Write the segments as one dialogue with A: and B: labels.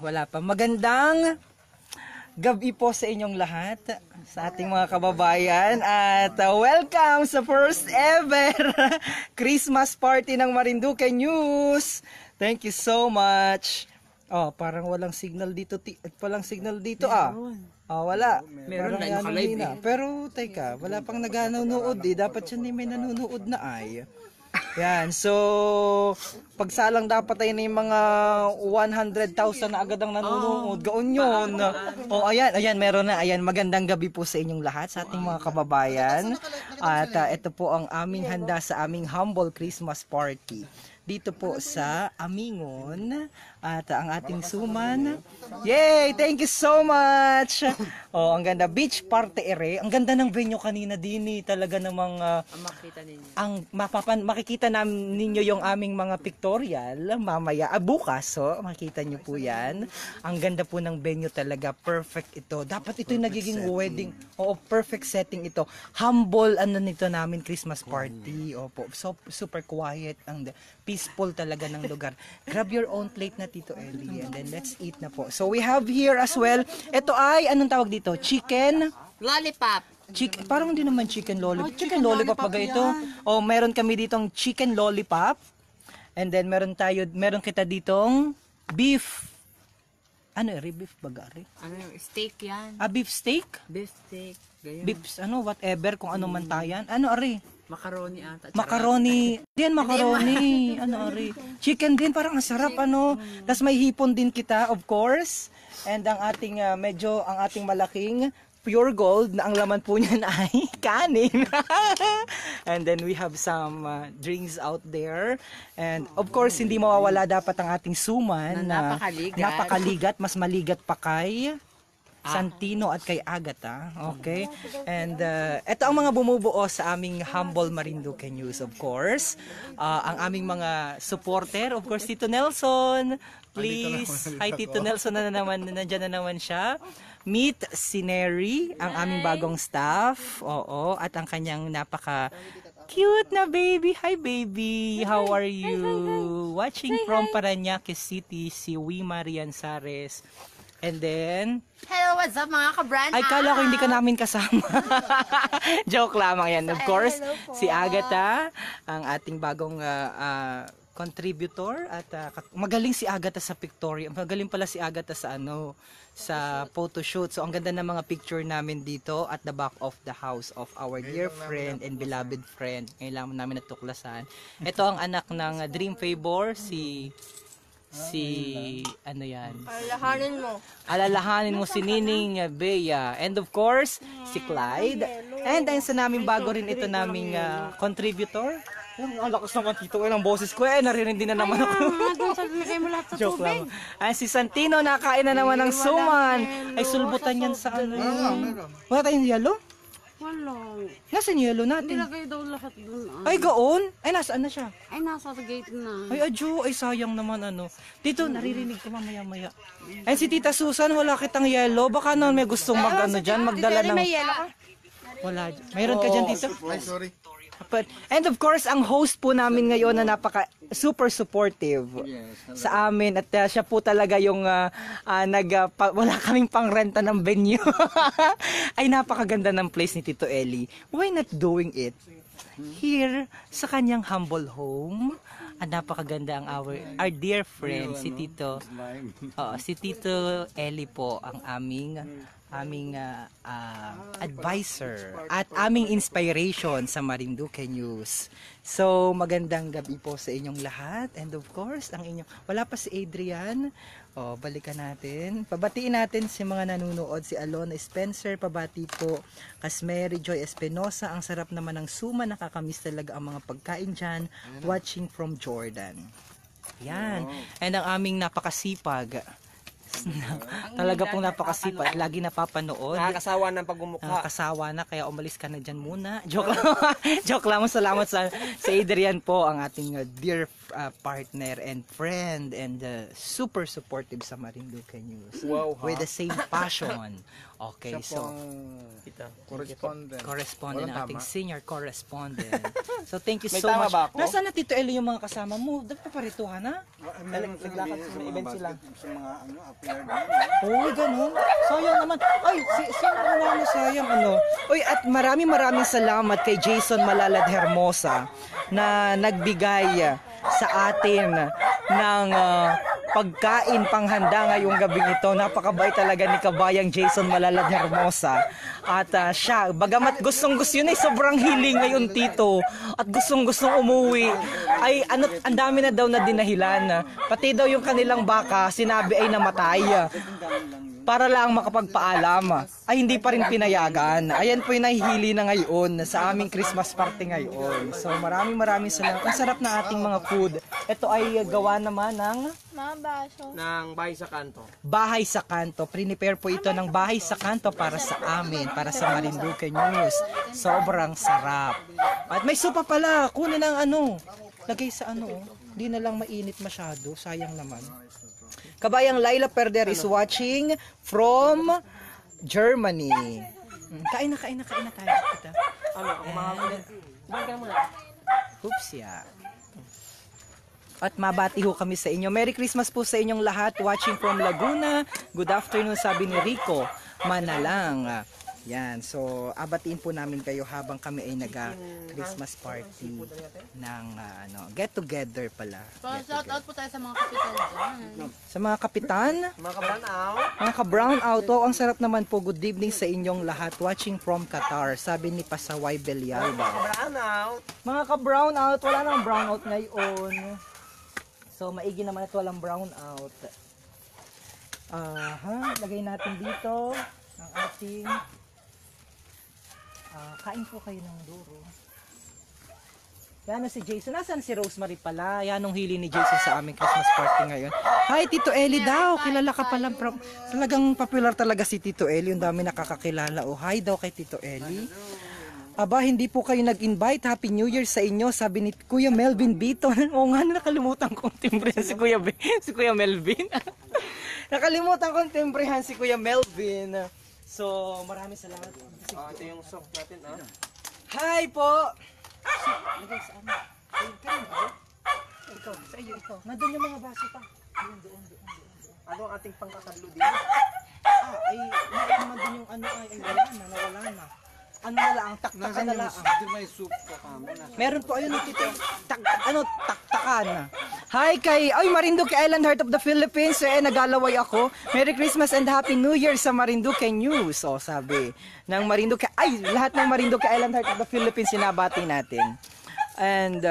A: Wala pa. Magandang gabi po sa inyong lahat, sa ating mga kababayan. At welcome sa first ever Christmas party ng Marinduque News. Thank you so much. Oh, parang walang signal dito. Walang signal dito wala.
B: Meron na yung
A: na. Pero teka, wala pang nag-nanonood Dapat yan may nanonood na ay. Yan, so pagsalang dapat ay yung mga 100,000 na agad ang nanonood. Gaon yun. Ayan, meron na. Ayan, magandang gabi po sa inyong lahat, sa ating mga kababayan. At ito po ang aming handa sa aming humble Christmas party dito po sa Amingon. At ang ating suman. Yay! Thank you so much! Ang ganda. Beach party ere. Ang ganda ng venue kanina din talaga namang
B: makita ninyo.
A: Makikita ninyo yung aming mga pictorial mamaya. Bukas, makikita nyo po yan. Ang ganda po ng venue talaga. Perfect ito. Dapat ito yung nagiging wedding. Perfect setting ito. Humble nito namin Christmas party. Opo. So, super quiet. Peaceful talaga ng lugar. Grab your own plate na Tito Eli, and then let's eat na po. So we have here as well, ito ay, anong tawag dito? Chicken?
B: Lollipop.
A: Parang hindi naman chicken lollipop. Chicken lollipop ba ito? Meron kami ditong chicken lollipop. And then meron kita ditong beef. Beef bagari?
B: Steak yan.
A: Beef steak?
B: Beef steak.
A: Beef, whatever, kung ano man tayan.
B: Macaroni ata.
A: Macaroni. Din macaroni. Chicken din, parang ang sarap, Tapos may hipon din kita, of course. And ang ating, ang ating malaking pure gold na ang laman po niyan ay kanin. And then we have some drinks out there. And of course, hindi mawawala dapat ang ating suman na napakaligat. Mas maligat pa kay Santino at kay Agatha. Okay? And ito ang mga bumubuo sa aming humble Marinduque News, of course. Ang aming mga supporter, of course, Tito Nelson. Please. Hi, Tito Nelson nandiyan na naman siya. Meet si Neri, ang aming bagong staff. At ang kanyang napaka-cute na baby. Hi, baby. How are you? Watching from Parañaque City, si Wima Rianzares. And then,
B: hello, what's up mga ka-brand?
A: Ay, kala ko hindi ka namin kasama. Joke lamang yan. Of course, si Agatha, ang ating bagong contributor. At magaling si Agatha sa pictorial. Magaling pala si Agatha sa sa photoshoot. So, ang ganda ng mga picture namin dito at the back of the house of our dear friend and beloved friend. Ngayon lang namin natuklasan. Ito ang anak ng Dream Favor, si Alalahanin mo si Nining Bea. And of course, si Clyde. And ayun sa namin bago rin ito naming contributor. Ang lakas naman Tito, ilang boses ko naririnig din na naman ako. Joke lang. Si Santino, nakain na naman ng suman. Ay, sulbutan yan sa Wala tayong yellow?
C: Wala.
A: Nasaan yellow natin?
C: Nilagay daw lahat doon.
A: Ay, gaon? Ay, nasaan na siya?
C: Ay, nasa gate na.
A: Ay, adyo. Ay, sayang naman Dito, naririnig ko mamaya-maya. Ay, si Tita Susan, wala kitang yellow. Baka naman may gustong dyan, magdala ng...
C: May yellow ka?
A: Wala. Mayroon ka dyan, Tito?
D: Ay, sorry.
A: And of course, ang host po namin ngayon na super supportive sa amin at siya po talaga yung wala kaming pangrenta ng venue. Ay, napakaganda ng place ni Tito Eli. Why not doing it here sa kanyang humble home? Napakaganda ang our dear friend si Tito. Si Tito Eli po ang aming advisor at aming inspiration sa Marinduque News. So, magandang gabi po sa inyong lahat. And of course, wala pa si Adrian. Balikan natin. Pabatiin natin si mga nanonood. Si Alona Spencer, pabati po. Mary Joy Espinosa, ang sarap naman ng suma. Nakakamiss talaga ang mga pagkain dyan. Watching from Jordan. Yan. And ang aming napakasipag. Talaga pong napakasipag, lagi napapanood.
B: Nakakasawa ng pagmumukha.
A: Nakakasawa na, kaya umalis ka na dyan muna. Joke lang. Joke lang. Salamat sa Adrian po, ang ating dear partner and friend and super supportive sa Marinduque News.
D: Wow, ha?
A: With the same passion. Okay,
D: Siya
A: so
D: po ang correspondent.
A: ng
D: Walang
A: ating
D: tama.
A: senior correspondent. So thank you
D: May
A: so
D: tama
A: much.
D: ba ako?
A: Nasaan na Tito Eli yung mga kasama mo? Dapat paparituhan na.
D: Naglakad sa mga event sila.
E: Sa mga appeared na.
A: Uy, ganun. Sayang naman. Ay, sino wala na sayang Uy, at maraming salamat kay Jason Malalad Hermosa na nagbigay sa atin ng pagkain panghanda ngayong gabing ito. Napakabait talaga ni kabayang Jason Malalad Hermosa. At siya, bagamat gustong-gusto yun sobrang hiling ngayon Tito. At gustong-gustong umuwi. Ay, ang dami na daw na dinahilan. Pati daw yung kanilang baka, sinabi ay namatay. Para lang makapagpaalam. Ay, hindi pa rin pinayagan. Ayan po yung nahihili na ngayon sa aming Christmas party ngayon. So, maraming salamat. Ang sarap na ating mga food. Ito ay gawa naman ng
B: Nang bahay sa kanto.
A: Bahay sa Kanto. Prepare po ito ng Bahay sa Kanto para sa amin, para sa Marinduque News. Sobrang sarap. At may supa pala. Kunin ang lagay sa Hindi na lang mainit masyado. Sayang naman. Kabayang Laila Perder is watching from Germany. Kain na tayo. Kita.
B: Kumain ka muna.
A: Oops, yeah. At mabati ho kami sa inyo. Merry Christmas po sa inyong lahat watching from Laguna. Good afternoon, sabi ni Rico Manalang. Yan, so abatiin po namin kayo habang kami ay nag-Christmas party ng get together pala.
C: Shout out po tayo sa mga kapital dyan.
A: Sa mga kapitan,
B: Mga kabran out.
A: mga ka-brown out, ang sarap naman po. Good evening sa inyong lahat watching from Qatar, sabi ni Pasaway Belialba.
B: Kabran out.
A: Mga ka-brown out, wala nang brown out ngayon. So maigi naman ito, walang brown out. Lagay natin dito ang ating kain po kayo ng duro. Yan si Jason. Nasaan si Rosemary pala? Yan ang hili ni Jason sa aming Christmas party ngayon. Hi, Tito Eli daw. Kilala ka pala. Talagang popular talaga si Tito Eli. Yung dami nakakakilala. Hi daw kay Tito Eli. Aba, hindi po kayo nag-invite. Happy New Year sa inyo. Sabi ni Kuya Melvin Bito. Oo nga, nakalimutan kong timbrehan si Kuya Melvin. Nakalimutan kong timbrehan si Kuya Melvin. So, maraming salamat.
B: Ito yung sock natin,
A: Hi po! Lagay sa ano? Ikaw, sa iyo, ikaw. Nandun yung mga baso pa. Doon.
B: Ano ang ating pangkakadlo din?
A: Ay, naman din yung nawala na. Ano na lang, taktakan na lang.
E: May soup ka kamo na.
A: Meron po, ayun, taktakan. Hi kay, Marinduque Island, Heart of the Philippines. Nagalaway ako. Merry Christmas and Happy New Year sa Marinduque News. Sabi ng Marinduque, lahat ng Marinduque Island, Heart of the Philippines, sinabati natin. And,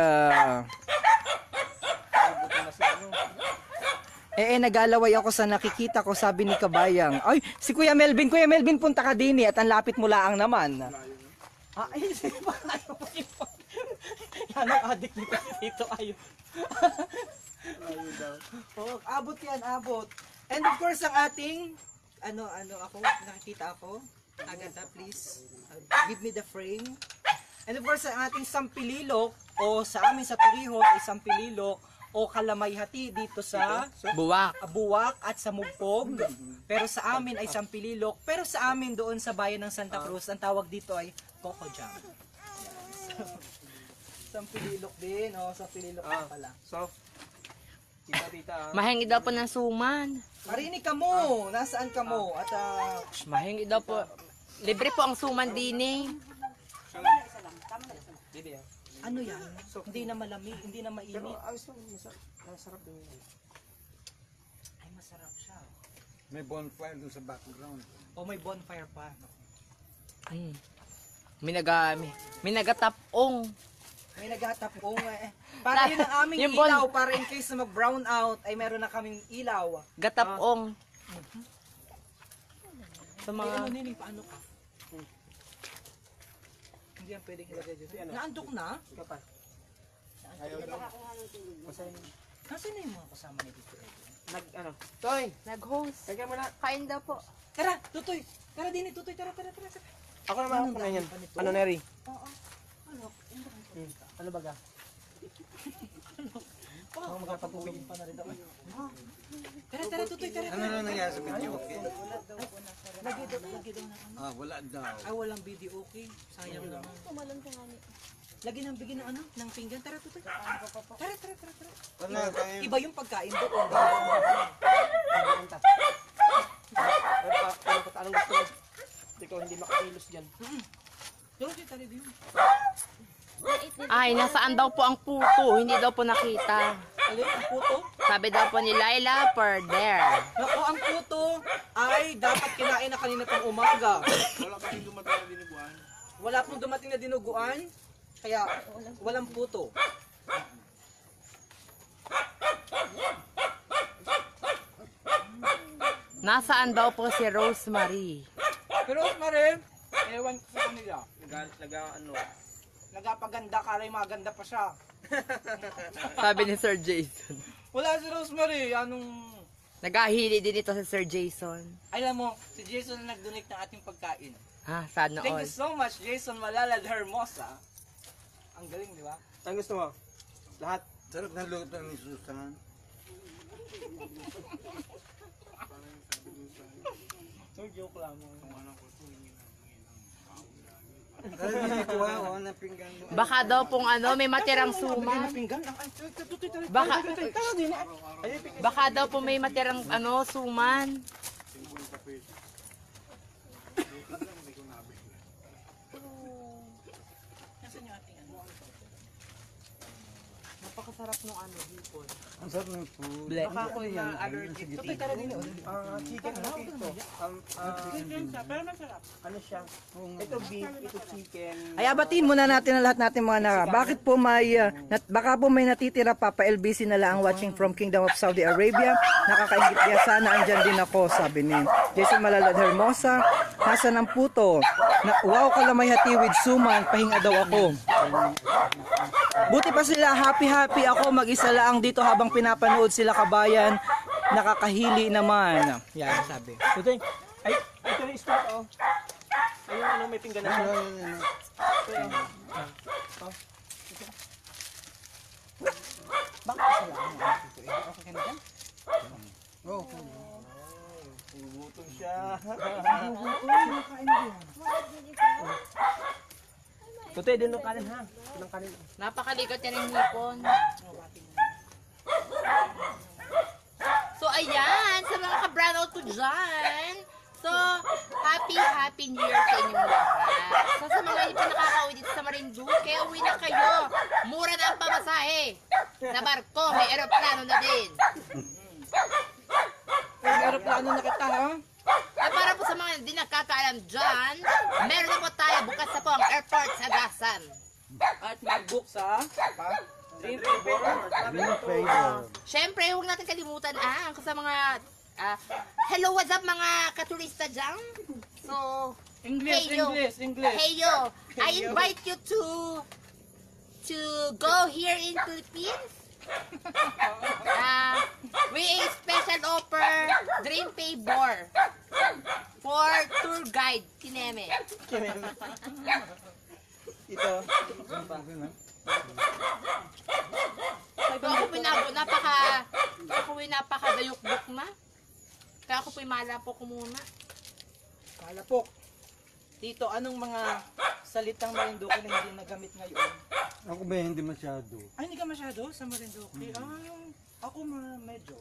A: nagalaway ako sa nakikita ko, sabi ni Kabayang. Ay, si Kuya Melvin, punta ka din at ang lapit mo laang naman. Sige pa, yan ang adik nito dito, ayun. Abot yan, abot. And of course, ang ating, nakikita ako. Agata, please, give me the frame. And of course, ang ating sampililok, o sa amin sa Torrijos ay sampililok, o kalamayhati dito sa Buwak at sa Mugpog. Pero sa amin ay sampililok. Pero sa amin doon sa bayan ng Santa Cruz, ang tawag dito ay Coco Jam. Sampililok din, sampililok pala.
B: So, tita.
C: Mahingi daw po ng suman.
A: Marinig ka mo, nasaan ka mo? At
C: Mahingi daw po. Libre po ang suman din eh.
A: ano yan? Hindi na malamig, hindi na mainit.
B: Masarap din yun.
A: Ay, masarap siya.
E: May bonfire dun sa background.
A: May bonfire pa.
C: May nagatapong.
A: May naghatapong Para yun ang aming
C: Yung
A: ilaw, para in case na mag-brown out, ay meron na kaming ilaw.
C: Gatapong. Sa
A: Mga...
C: mga...
A: Nining, paano ka? Hindi yan pwedeng ilagay dyan. Naandok na?
B: Kapal.
A: Kasi na yung mga kasama ni dito.
B: Toy,
C: Nag-host.
B: kaya mo na.
C: Kain daw po.
A: Tara, Tutoy! Tara din, Tutoy, tara.
B: Ako naman ako na yan. Ano, Neri?
A: Oo.
B: Ano baga?
A: Oh, magpapagulong pa na rin ako. Tara, tutoy, tara.
E: Ano na nangyari sa video? Okay?
A: Lagi daw na.
E: Ah, wala daw.
A: Ay, walang video, okay. Sayang naman.
F: Kumalong ka nga ni.
A: Lagi nang bigyan ng ano, ng pinggan. Tara, tutoy. Tara.
E: Wala tayo.
A: Iba yung pagkain doon.
B: Anong gusto mo? Hindi ko hindi makakilos dyan.
A: Tutoy, tara din.
C: Ay, nasaan daw po ang puto? Hindi daw po nakita.
A: Alin, ang puto?
C: Sabi daw po ni Laila, per there.
A: Naku, ang puto ay dapat kinain na kanina pang umaga.
B: Wala pa rin dumating na dinuguan.
A: Wala pong dumating na dinuguan, kaya walang puto.
C: Nasaan daw po si Rosemary?
A: Pero Rosemary, ewan ko sa kanila.
B: Ano?
A: Nagapaganda ka rin, maganda pa siya.
C: Sabi ni Sir Jason.
A: Wala si Rosemary, anong...
C: Nagahili din ito si Sir Jason.
A: Alam mo, si Jason na nag-donate ng ating pagkain.
C: Ah, sana
A: Thank
C: all.
A: you so much, Jason Malalad Hermosa. Ang galing, di ba?
B: Saan gusto mo? Lahat?
E: Sarap na luto ni Susan.
A: So, joke lang mo.
E: Kaya dito oh, na pinggan mo.
C: Baka daw pong ano, may matirang suman.
A: Pinggan,
C: Baka daw po may matirang ano, suman. Napakasarap nung ano, hipon.
E: Ang sarap ng food.
A: Baka ako yung allergic. Tutoy, tara din.
B: Chicken na ito. Ano siya? Ito beef, ito chicken.
A: Ay, abatin muna natin ang lahat natin mga nara. Bakit po may, baka po may natitira pa, pa-LBC na lang watching from Kingdom of Saudi Arabia. Nakakaingit kaya sana andyan din ako, sabi ni Jason Malalad Hermosa. Nasa ng puto. Wow, kalamay hati with suman, pahinga daw ako. Buti pa sila, happy ako, mag-isa lang dito habang pinapanood sila kabayan. Nakakahili naman. Yan, sabi.
B: Ito ay, ito yung start oh. Ayun ano, may pinggan na siya.
A: Bakit sila? Okay ka na dyan?
E: Oh,
B: Gugutom siya. Tutoy, din ng kanin ha. Ng kanin.
C: Napakaligot yan ng hipon. So, ayan, sa mga ka-brownout ko dyan. So, happy New Year sa inyong lahat. So, sa mga hindi pa nakaka-uwi dito sa Marinduque, uwi na kayo. Mura na ang pamasahe. Sa barko, may aeroplano na din.
A: May aeroplano na kita, ha?
C: At para po sa mga hindi nakakaalam dyan, meron na po tayo, bukas na po ang airport sa Gasan.
A: At mag-book sa
E: green flavor.
C: Siyempre, huwag natin kalimutan ang sa mga hello, what's up mga katurista dyan? So,
A: English.
C: hey yo, I invite you to go here in Philippines. We a special offer Dream Favor for tour guide Kineme.
B: Ito.
C: So ako napakadayok-dok na. Kaya ako po'y malapok ko muna.
A: Kalapok. Tito, anong mga salitang Marinduque na hindi nagamit ngayon?
E: Ako ba hindi masyado?
A: Ay, hindi ka masyado sa Marinduque. Ako medyo.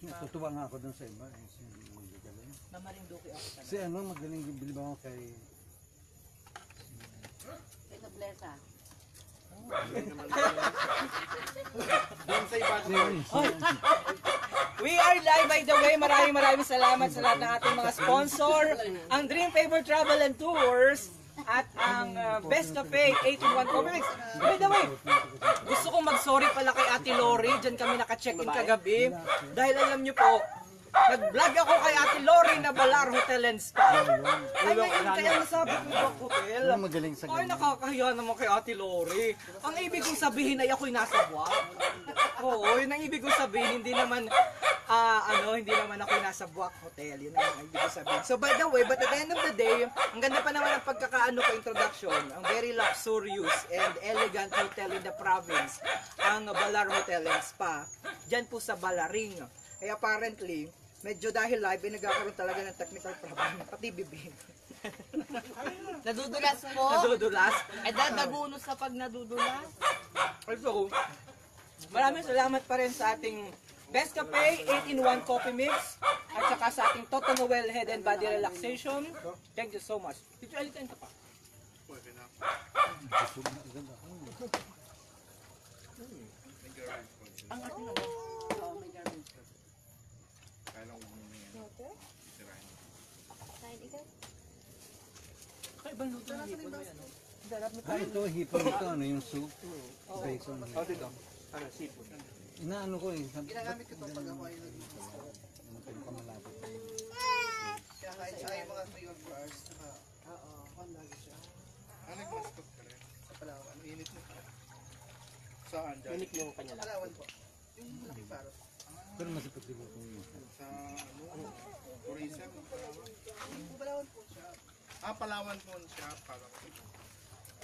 E: Natutuwa nga ako dun sa iba. Si magaling.
A: Na Marinduque ako talaga.
E: Si ano, magaling bilib ako kay...
C: Ito, Blessa.
A: We are live by the way. Maraming salamat sa lahat ng ating mga sponsor. Ang Dream Favor Travel and Tours at ang Best Cafe 8-in-1 Comics. By the way, gusto kong mag-sorry pala kay Ate Lori. Diyan kami naka-check-in kagabi. Dahil alam nyo po, Nag-vlog ako kay Ate Lori na Balar Hotel and Spa. Ay, ngayon, kaya nasabi ko Back Hotel.
E: Ano magaling sa
A: Ay,
E: ganyan?
A: nakakahiya naman kay Ate Lori. Ang ibig kong sabihin ay ako'y nasa buwak. Oo, yun ang ibig kong sabihin. Hindi naman, hindi naman ako'y nasa buwak hotel. Yun ang ibig kong sabihin. So, by the way, but at the end of the day, ang ganda pa naman ang pagkakaano ko introduction. Ang very luxurious and elegant hotel in the province. Ang Balar Hotel and Spa. Diyan po sa Balaring. Kaya apparently, medyo dahil live, ay nagkakaroon talaga ng technical problem. Pati bibig.
C: Nadudulas po.
A: Nadudulas.
C: Ay, dadagunos kapag nadudulas.
A: Also, maraming salamat pa rin sa ating Best Cafe 8-in-1 Coffee Mix at saka sa ating Toto Noel Head and Body Relaxation. Thank you so much. Dito alitan ka pa. Ang ating ano? Oo, may garments ka. Kaibang luto ng hipon mo yan, no?
E: Ito, hipon ito, ano yung soup? Bacon.
B: Oh, dito. Ano, seafood.
E: Inaano ko eh. Ginagamit ko ito pag ako ay pamalapit.
F: Kaya kahit siya ay mga 3 or 4 hours, lagi siya. Nag-mascot ka rin? Sa Palawan, init mo pa. Saan?
B: Unique yung kanya lang.
F: Palawan po. Yung malaki parot.
E: Pero masipag sila kung yun.
F: Sa tourism, Palawan. Palawan po siya. Palawan po siya.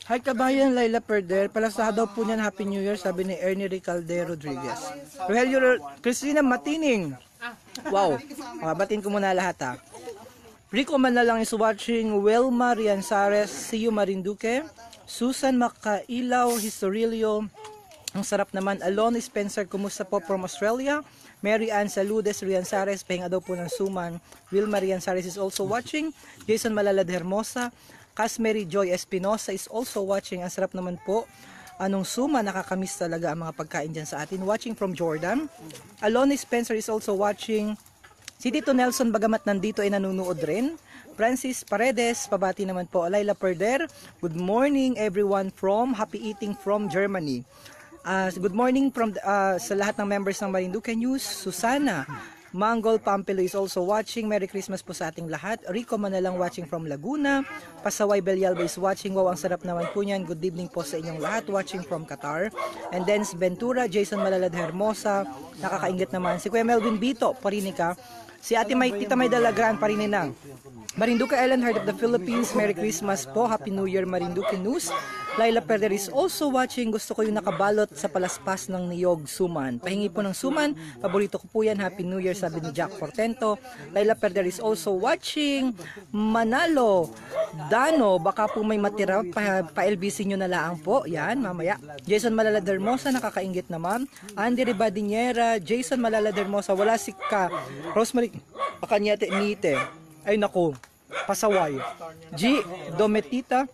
A: Hi kabayan, Laila Perder. Palasa daw po niyan Happy New Year, sabi ni Ernie Ricalde Rodriguez. Rogelio Cristina Matining. Wow. Batiin ko muna lahat ha. Rico Manalang is watching. Wilma Rianzares, see you Marinduque. Susan Makailaw Historilio. Ang sarap naman. Alon Spencer, kumusta po from Australia? Mary Ann Saludes Rianzares, pahinga daw po ng suman. Wilma Rianzares is also watching. Jason Malalad Hermosa. Casmery Joy Espinosa is also watching. Ang sarap naman po. Anong suma, nakakamiss talaga ang mga pagkain dyan sa atin. Watching from Jordan. Aloni Spencer is also watching. Si Tito Nelson, bagamat nandito ay nanunood rin. Francis Paredes, pabati naman po. Laila Perder, good morning everyone from Happy Eating from Germany. Good morning from sa lahat ng members ng Marinduque News. Susana Manggol Pampelo is also watching. Merry Christmas po sa ating lahat. Rico Manalang watching from Laguna. Pasaway Belyalba is watching. Wow, ang sarap naman po niyan. Good evening po sa inyong lahat. Watching from Qatar. And then Ventura, Jason Malalad Hermosa. Nakakaingit naman. Si Kuya Melvin Bito, Parinika. Si Ate Tita May Dalagraan, Parininang. Marinduque Island, Heart of the Philippines. Merry Christmas po. Happy New Year, Marinduque News. Laila Perder is also watching. Gusto ko yung nakabalot sa palaspas ng niyog suman. Pahingi po ng suman. Paborito ko po yan. Happy New Year, sabi ni Jack Portento. Laila Perder is also watching. Manalo. Dano, baka po may matira. Pa-LBC nyo na lang po. Yan, mamaya. Jason Malalad Hermosa, nakakaingit naman. Andy Ribadiniera. Jason Malalad Hermosa. Wala si ka. Rosemary Pakanyate Nite. Ay naku, pasaway. G. Dometita.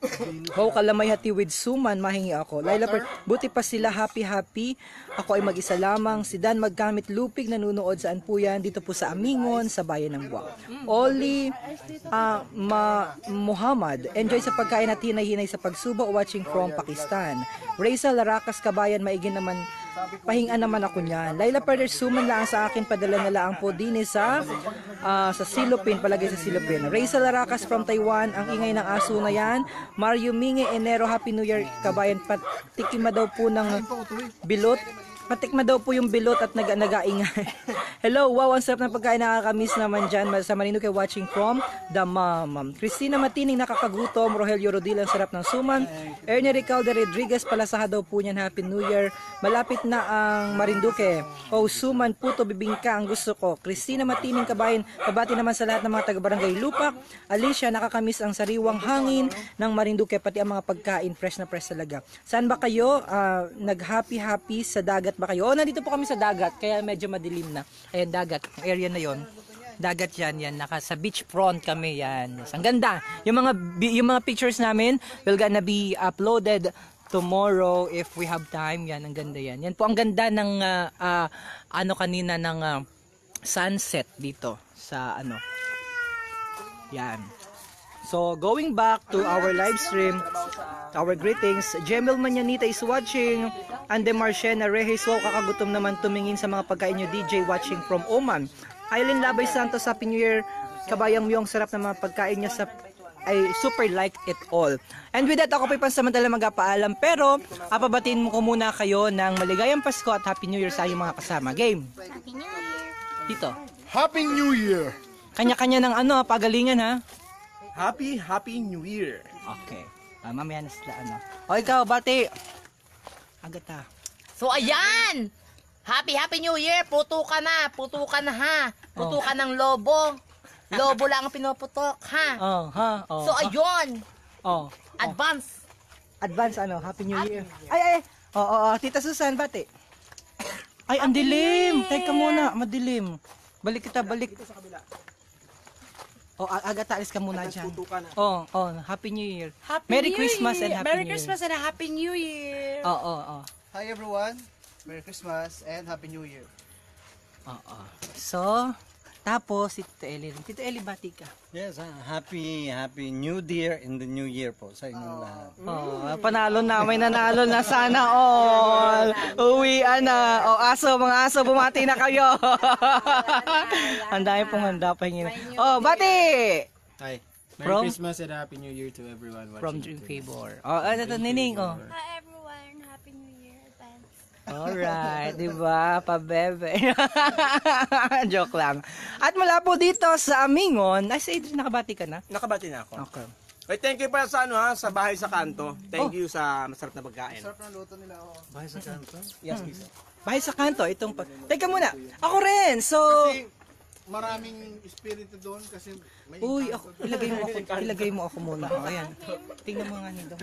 A: Wow, kalamay hati with suman, mahingi ako. Laila buti pa sila happy. Ako ay mag-isa lamang. Si Dan Magkamit Lupig, nanunood saan po yan? Dito po sa Amingon, sa Bayan ng Buwak. Oli Muhammad, enjoy sa pagkain at hinay-hinay sa pagsubo, watching from Pakistan. Reza Laracas Kabayan, maigin naman. Pahingaan naman ako niyan. Laila Perder, suman lang sa akin, padala na lang po din sa Silopin, palagay sa Silopin. Reza Laracas from Taiwan, ang ingay ng aso na yan. Mario Minge Enero, Happy New Year kabayan. Patikima daw po ng bilot. Patikma daw po yung bilot at nag-aingay. Hello, wow, ang sarap ng pagkain, nakakamiss naman dyan. Sa Marinduque watching from Damam. Christina Matining, nakakagutom. Rogelio Rodil, ang sarap ng suman. Ernie Ricalde Rodriguez, palasaha daw po niyan. Happy New Year. Malapit na ang Marinduque. Oh, suman, puto, bibingka, ang gusto ko. Christina Matining, kabayan. Pabati naman sa lahat ng mga taga-barangay Lupak. Alicia, nakakamiss ang sariwang hangin ng Marinduque, pati ang mga pagkain. Fresh na fresh talaga. Saan ba kayo? Nag-happy sa dagat ba kayo? Nandito po kami sa dagat, kaya medyo madilim na. Ayan, dagat. Ang area na yon. Dagat yan. Sa beach front kami yan. Yes. Ang ganda. Yung mga pictures namin will gonna be uploaded tomorrow if we have time. Yan, ang ganda yan. Yan po ang ganda ng kanina ng sunset dito sa Yan. So, going back to our live stream, our greetings. Jemel Manyanita is watching. Ande Marciana Reyes, wow, kakagutom naman tumingin sa mga pagkain nyo. DJ watching from Oman. Aileen Labay Santos, Happy New Year. Kabayang Myong, sarap ng mga pagkain niya sa I super like it all. And with that, ako pa pansamantala magpapaalam. Pero, apabatiin mo ko muna kayo ng maligayang Pasko at Happy New Year sa iyong mga kasama. Game.
C: Happy New Year!
A: Dito.
F: Happy New Year!
A: Kanya-kanya ng pagalingan ha.
B: Happy New Year.
A: Okay. Mamaya na sila O ikaw, bati. Agad ha.
C: So ayan! Happy New Year! Puto ka na ha! Puto ka ng lobo. Lobo lang ang pinuputok, ha?
A: Oh.
C: So ayun!
A: Oh.
C: Advance!
A: Advance Happy New Year. Ay. Oo, Tita Susan, bati. Ay, ang dilim. Teka muna, madilim. Balik. Agad alis ka muna dyan. Happy New Year. Merry Christmas and Happy
G: Merry
A: New Year.
G: Christmas and a Happy New Year.
A: Oo.
F: Hi everyone! Merry Christmas and Happy New Year!
A: So, tapos si Tito Eli. Tito Eli, bati ka.
E: Yes, happy New Year in the New Year po sa inyong lahat.
A: Panalo na. May nanalo na sana all. Uwian na. Mga aso, bumati na kayo. Ang dami pong handa pa hingin. Bati!
B: Hi. Merry
A: From-
B: Christmas and Happy New Year to everyone watching.
A: From Dream Favor. Ito, Nining.
G: Hi everyone, Happy New Year advance.
A: Alright, di ba? Pabebe. Joke lang. At mula po dito sa Amingon, ay sa Adrian, nakabati ka na?
B: Nakabati na ako.
A: Okay.
B: Hey, thank you pa sa sa bahay sa kanto. Thank you sa masarap na pagkain.
F: Sarap ng luto nila.
E: Bahay sa kanto?
B: Yes, please.
A: Bahay sa kanto, itong... Teka muna, ako rin, so...
F: Kasi maraming espiritu doon kasi may
A: Uy, ilagay mo ako muna. Ayan. Tingnan mo nga nito.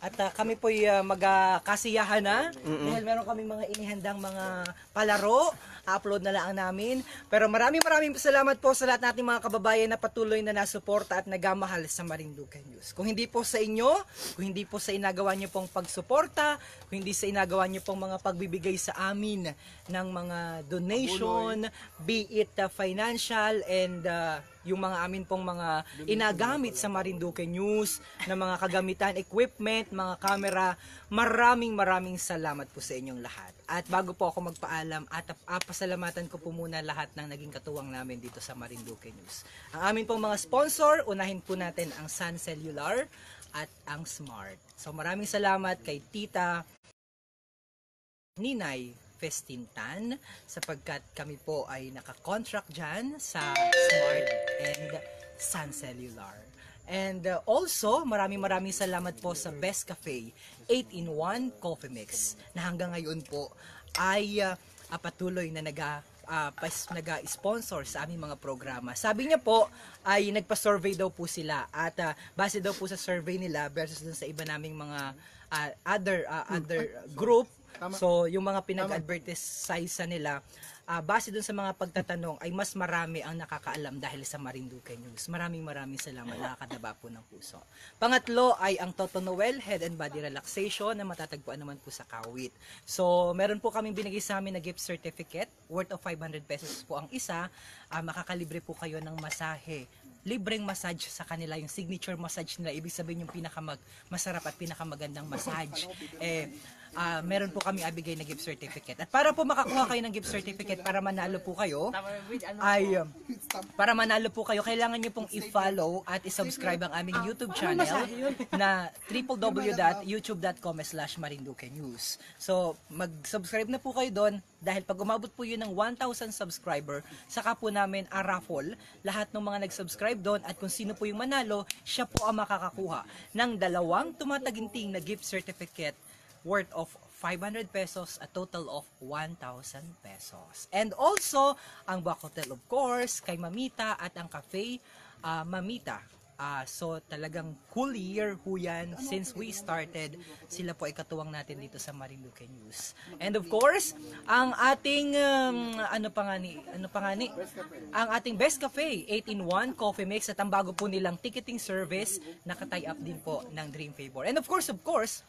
A: At kami po'y magkasiyahan na dahil meron kaming mga inihandang mga palaro. Upload na lang namin. Pero maraming salamat po sa lahat nating mga kababayan na patuloy na nasuporta at nagamahal sa Marinduque News. Kung hindi po sa inyo, kung hindi po sa inagawa niyo pong pagsuporta, kung hindi sa inagawa niyo pong mga pagbibigay sa amin ng mga donation, be it financial and yung mga amin pong mga inagamit sa Marinduque News na mga kagamitan, equipment, mga camera, maraming salamat po sa inyong lahat. At bago po ako magpaalam, pasalamatan ko po muna lahat ng naging katuwang namin dito sa Marinduque News. Ang amin pong mga sponsor, unahin po natin ang Sun Cellular at ang Smart. So maraming salamat kay Tita Ninay Festintan sapagkat kami po ay naka-contract dyan sa Smart and Sun Cellular. And also, maraming salamat po sa Best Cafe 8-in-1 Coffee Mix na hanggang ngayon po ay patuloy na nag-sponsor sa aming mga programa. Sabi niya po ay nagpa-survey daw po sila at base daw po sa survey nila versus dun sa iba naming mga other group. So, yung mga pinag-advertise nila, base dun sa mga pagtatanong ay mas marami ang nakakaalam dahil sa Marinduque News. Maraming salamat, nakakadaba po ng puso. Pangatlo ay ang Toto Noel Head and Body Relaxation na matatagpuan naman po sa Kawit. So, meron po kaming binigay sa amin na gift certificate worth of 500 pesos po ang isa. Makakalibre po kayo ng masahe. Libreng massage sa kanila, yung signature massage nila. Ibig sabihin yung masarap at pinakamagandang massage. Meron po kami abigay na gift certificate. At para po makakuha kayo ng gift certificate para manalo po kayo, kailangan nyo pong i-follow at i-subscribe ang aming YouTube channel na www.youtube.com/marinduquenews. So, mag-subscribe na po kayo doon dahil pag umabot po yun ng 1,000 subscriber, saka po namin raffle lahat ng mga nag-subscribe doon at kung sino po yung manalo, siya po ang makakakuha ng 2 tumataginting na gift certificate worth of 500 pesos, a total of 1,000 pesos. And also, ang Buck Hotel of course, kay Mamita at ang Cafe Mamita. So talagang cool year ho yan since we started. Sila po ay katuwang natin dito sa Marinduque News. And of course, ang ating ang ating Best Cafe 8-in-1 Coffee Mix at ang bago po nilang ticketing service naka-tie up din po ng Dream Favor. And of course,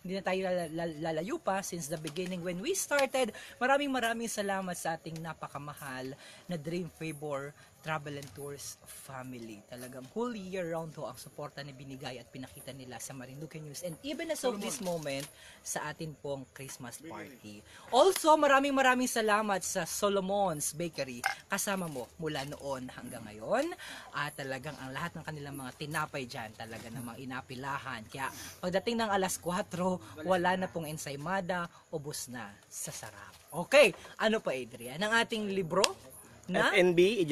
A: hindi na tayo lalayo pa since the beginning when we started. Maraming salamat sa ating napakamahal na Dream Favor Travel and Tours family. Talagang whole year round ho ito, ang suporta na binigay at pinakita nila sa Marinduque News. And even as of this moment, sa atin pong Christmas party. Also, maraming salamat sa Solomon's Bakery. Kasama mo mula noon hanggang ngayon. At talagang ang lahat ng kanilang mga tinapay dyan, talaga namang inapilahan. Kaya pagdating ng alas 4, wala na pong ensaymada, ubos na sa sarap. Okay, ano pa Adrian? Ang ating libro na
B: FNB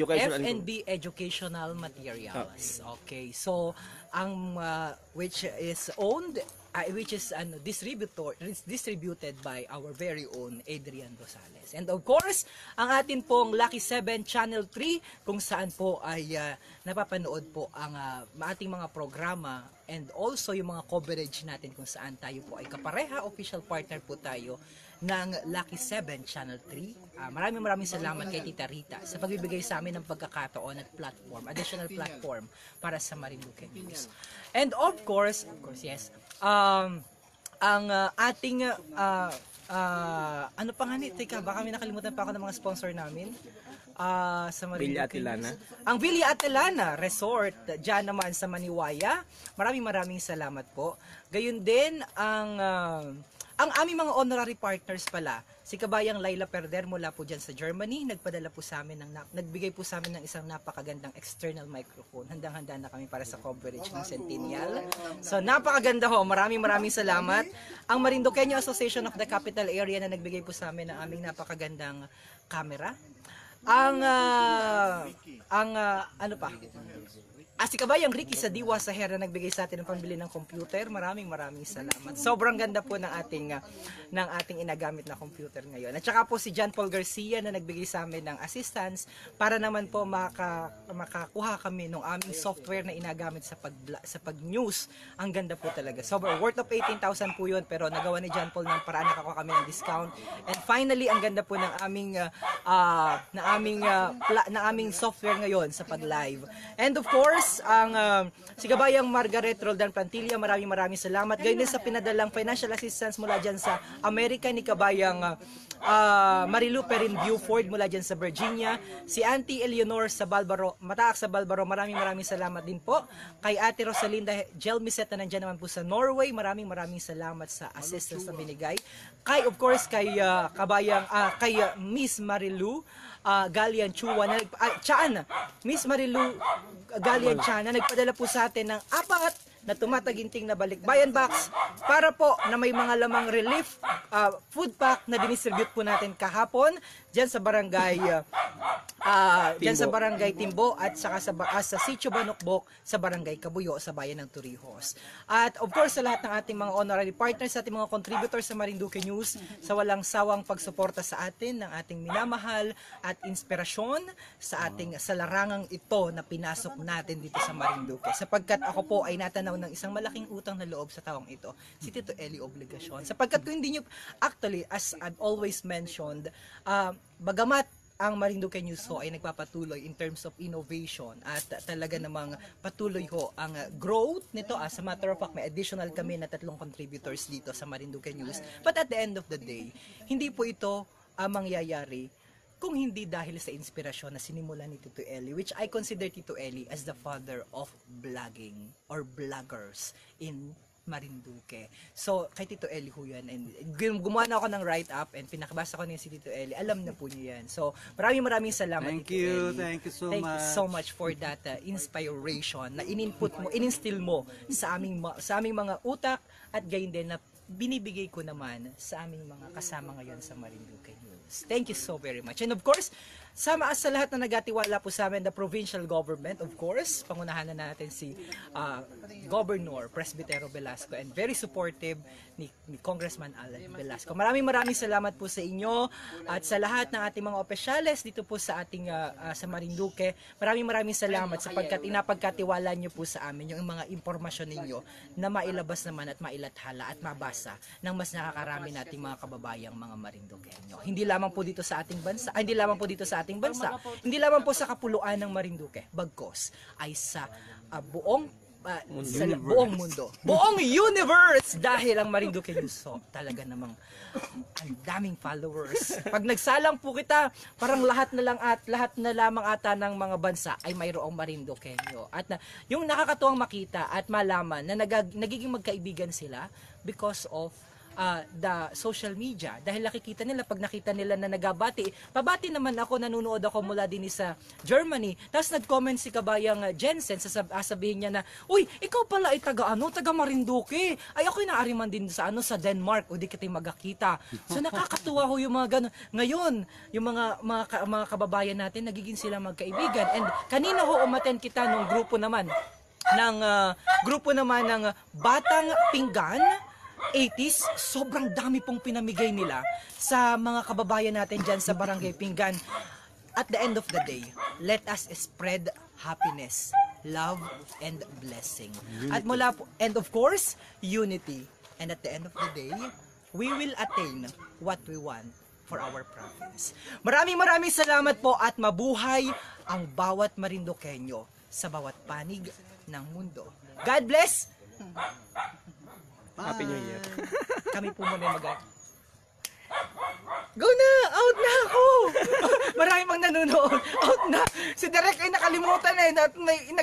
A: Educational Materials. Okay, so ang which is owned which is distributed by our very own Adrian Rosales. And of course, ang atin pong Lucky 7 Channel 3 kung saan po ay napapanood po ang ating mga programa and also yung mga coverage natin kung saan tayo po ay kapareha, official partner po tayo ng Lucky 7 Channel 3. Maraming salamat kay Tita Rita sa pagbibigay sa amin ng pagkakataon at platform, additional platform para sa Marinduque News. And of course, yes, ang ating ano pa nga ni? Teka, baka may nakalimutan pa ako ng mga sponsor namin. Sa
B: Villa Atilana.
A: Ang Villa Atilana Resort dyan naman sa Maniwaya. Maraming salamat po. Gayun din ang aming mga honorary partners pala, si Kabayang Laila Perder mula po dyan sa Germany, nagbigay po sa amin ng isang napakagandang external microphone. Handang-handa na kami para sa coverage ng Centennial. So napakaganda ho, maraming salamat. Ang Marinduqueño Association of the Capital Area na nagbigay po sa amin ng aming napakagandang camera. Ano pa? Si Kabayang Ricky sa Diwa sa Hera nagbigay sa atin ng pambili ng computer. Maraming salamat. Sobrang ganda po ng ating inagamit na computer ngayon. At saka po si John Paul Garcia na nagbigay sa amin ng assistance para naman po makakuha kami ng aming software na inagamit sa pag-news. Ang ganda po talaga. Sobrang worth of 18,000 po yun, pero nagawa ni John Paul ng paraan nakakuha kami ng discount. And finally, ang ganda po ng aming software ngayon sa pag-live. And of course, si Kabayang Margaret Roldan Plantilla, maraming salamat. Gayun din sa pinadalang financial assistance mula dyan sa Amerika ni Kabayang Marilu Perin Buford mula dyan sa Virginia. Si Auntie Eleanor sa Mataak sa Balbaro, maraming salamat din po. Kay Ate Rosalinda Gelmiset na nandyan naman po sa Norway, maraming salamat sa assistance na binigay. Kay Miss Marilu Galian Chua Miss Marilu Galian Chan na nagpadala po sa atin ng 4 na tumataginting na balikbayan box para po na may mga lamang relief food pack na dinistribute po natin kahapon diyan sa barangay Timbo at saka sa Sitio Banokbok sa barangay Kabuyo sa bayan ng Torrijos. At of course sa lahat ng ating mga honorary partners, sa ating mga contributors sa Marinduque News, sa walang sawang pagsuporta sa atin ng ating minamahal at inspirasyon sa larangang ito na pinasok natin dito sa Marinduque. Sapagkat ako po ay natanaw ng isang malaking utang na loob sa taong ito, si Tito Eli Obligacion. Sapagkat kung hindi nyo, actually, as I've always mentioned, bagamat ang Marinduque News ho ay nagpapatuloy in terms of innovation at talaga namang patuloy ho ang growth nito. As a matter of fact, may additional kami na 3 contributors dito sa Marinduque News. But at the end of the day, hindi po ito mangyayari kung hindi dahil sa inspirasyon na sinimulan ni Tito Eli, which I consider Tito Eli as the father of vlogging or vloggers in Marinduque. So, kay Tito Eli ho yan. And gumawa na ako ng write-up and pinakabasa ko niya si Tito Eli. Alam na po niyo yan. So, maraming salamat, Tito Eli.
E: Thank you
A: so much for that inspiration na in-instill mo sa aming mga utak at gayon din na binibigay ko naman sa aming mga kasama ngayon sa Marinduque News. Thank you so very much. And of course, sa lahat na nagatiwala po sa amin, the provincial government, of course, pangunahan na natin si Governor Presbitero Velasco and very supportive ni Congressman Alan Velasco. Maraming salamat po sa inyo at sa lahat ng ating mga opisyales dito po sa ating sa Marinduque. Maraming salamat sapagkat inapagkatiwala niyo po sa amin yung mga impormasyon ninyo na mailabas naman at mailathala at mabasa ng mas nakakarami nating mga kababayang mga Marinduqueño. Hindi lamang po dito sa ating bansa, hindi lamang po sa kapuluan ng Marinduque, bagkos ay sa buong sa buong mundo. Buong universe! Dahil ang Marinduque News talaga namang ang daming followers. Pag nagsalang po kita, parang lahat na lamang ata ng mga bansa ay mayroong Marinduqueño. At yung nakakatuwang makita at malaman na nagiging magkaibigan sila because of the social media. Dahil nakikita nila, pag nakita nila na nagabati, pabati naman ako, nanonood ako mula din sa Germany. Tapos nag-comment si kabayang Jensen, sabihin niya na, uy, ikaw pala ay taga Marinduque. Ay, ako'y naariman din sa Denmark. O di kita magkakita. So nakakatuwa ho yung mga ganun. Ngayon, yung mga kababayan natin, nagiging sila magkaibigan. And kanina ho umattend kita nung grupo naman ng Batang Pinggan 80s, sobrang dami pong pinamigay nila sa mga kababayan natin dyan sa Barangay Pinggan. At the end of the day, let us spread happiness, love, and blessing. At and of course, unity. And at the end of the day, we will attain what we want for our province. Maraming salamat po at mabuhay ang bawat Marinduqueño sa bawat panig ng mundo. God bless!
B: Happy New Year.
A: Kami po muna Go na! Out na ako! Marami pang nanonood. Out na! Si Derek ay nakalimutan nag-end